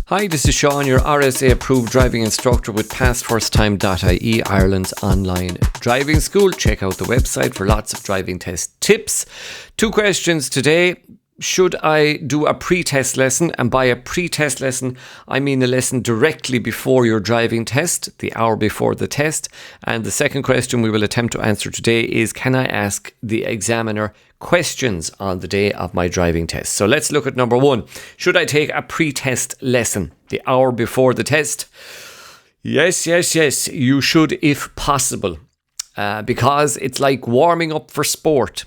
Hi, this is Sean, your RSA approved driving instructor with PassFirstTime.ie, Ireland's online driving school. Check out the website for lots of driving test tips. 2 questions today. Should I do a pre-test lesson? And by a pre-test lesson, I mean a lesson directly before your driving test, the hour before the test. And the second question we will attempt to answer today is, can I ask the examiner questions on the day of my driving test? So let's look at number 1. Should I take a pre-test lesson the hour before the test? Yes, you should if possible, because it's like warming up for sport.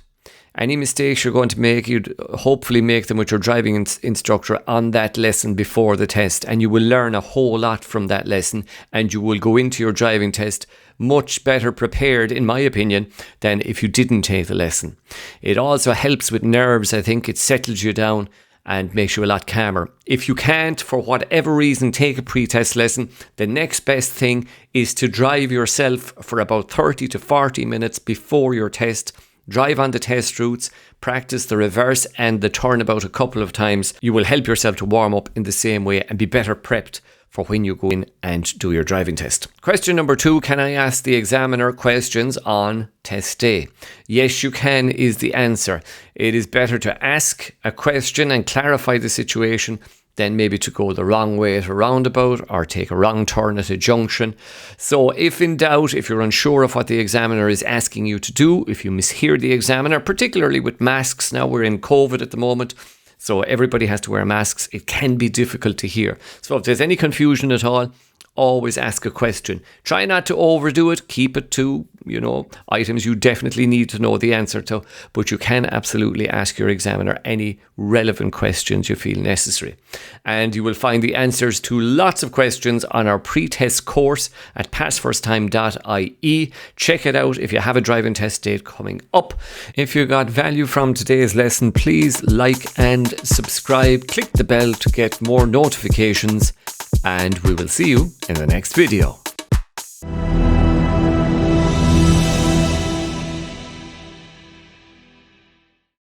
Any mistakes you're going to make, you'd hopefully make them with your driving instructor on that lesson before the test, and you will learn a whole lot from that lesson, and you will go into your driving test much better prepared, in my opinion, than if you didn't take the lesson. It also helps with nerves. I think it settles you down and makes you a lot calmer. If you can't, for whatever reason, take a pre-test lesson, the next best thing is to drive yourself for about 30 to 40 minutes before your test. Drive on the test routes, practice the reverse and the turnabout a couple of times. You will help yourself to warm up in the same way and be better prepped for when you go in and do your driving test. Question number 2, can I ask the examiner questions on test day? Yes, you can is the answer. It is better to ask a question and clarify the situation than maybe to go the wrong way at a roundabout or take a wrong turn at a junction. So if in doubt, if you're unsure of what the examiner is asking you to do, if you mishear the examiner, particularly with masks, now we're in COVID at the moment, so everybody has to wear masks, it can be difficult to hear. So if there's any confusion at all, always ask a question. Try not to overdo it. Keep it to, items you definitely need to know the answer to, but you can absolutely ask your examiner any relevant questions you feel necessary. And you will find the answers to lots of questions on our pre-test course at PassFirstTime.ie. Check it out if you have a driving test date coming up. If you got value from today's lesson, please like and subscribe. Click the bell to get more notifications, and we will see you in the next video.